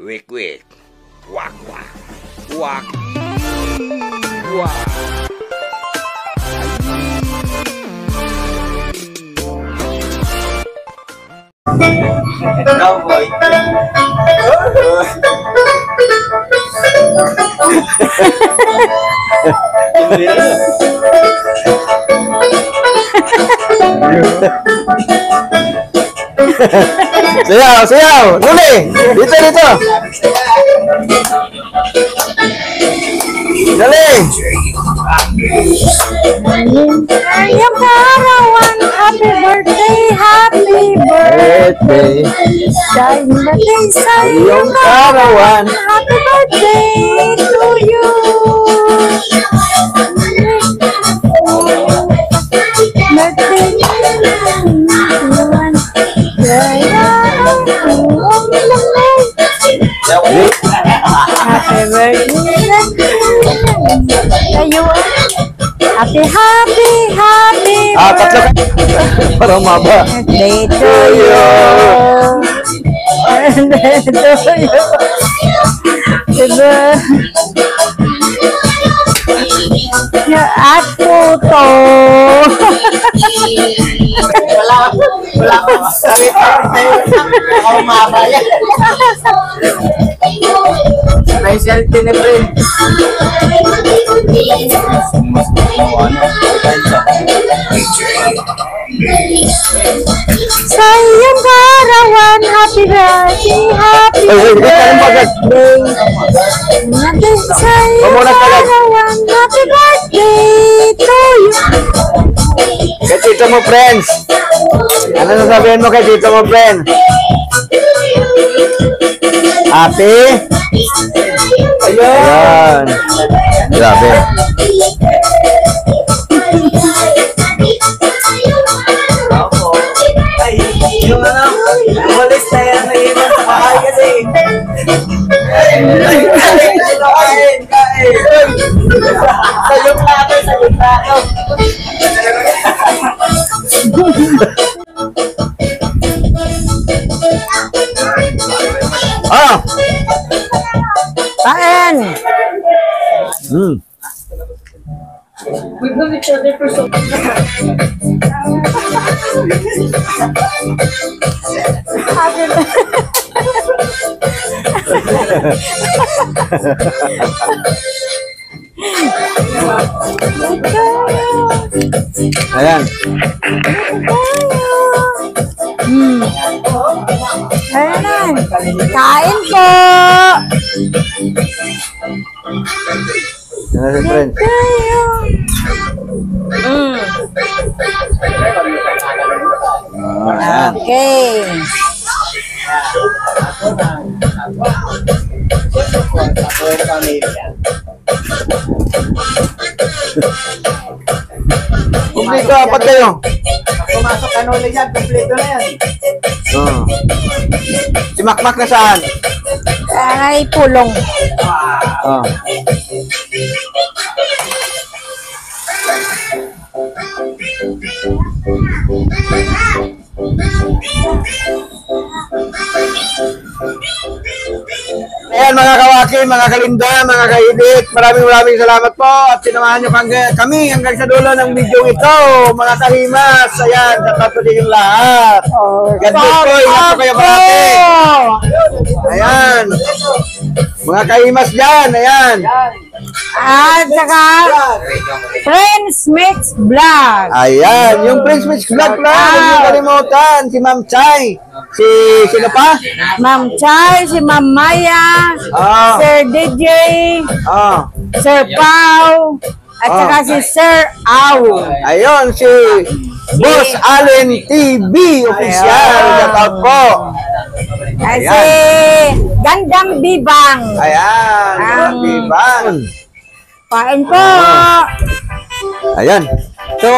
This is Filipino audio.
Wik wik. Wak wak. Wak. Wak. Cowboy. Sayaw, sayaw! Duli! Dito, dito! Dali! Sayang karawan, happy birthday, happy birthday. Sayang birthday, sayang karawan, happy birthday to you. Birthday karawan, sayang happy birthday. Tayo happy Tatlo ka. Parang maba. birthday to you. Birthday to you. Diba? At photo. Wala ko masabi. Ako mabaya. May selfie na friend. Sayang karawan, happy birthday, happy birthday. Sayang karawan, happy birthday to you. Kay tito mo, friends. Ano sasabihin mo kay tito mo, friend? Happy? Ayan. Grabe. Ay, yung ano, umalis na yan na iwan sa bahay kasi. Kain. Sayong plato. Ah! Kain. We've known each other for so long. Ayan. Ayan. Kain po. Yan na si friend. Ayan. Okay. Kumpleto, apat kayo. Pumasok ka nula yan, kompleto na yan. Si Makmak na saan? Ay, pulong. Oh. Ayan mga kawaki, mga kalinda, mga kaibit, maraming salamat po at sinamahan nyo kami hanggang sa dulo ng video ito, mga kahimas. Ayan, katatuloy yung lahat. God bless po, ingat po kayo parati. Ayan, mga kahimas dyan, ayan. At saka, Friends Mix Vlog. Ayan, yung Prince Mix Vlog lang, huwag niyo kalimutan, si Ma'am Chay, sino pa? Ma'am Chai, si Ma'am Maya, Ah. Sir DJ, Ah. Sir Pau, at saka si Sir Au. Ayun, si Boss Allen TV official. Shout out po. At si Gandang Bibang. Ayan, Bibang. Kain po. Ayan. So,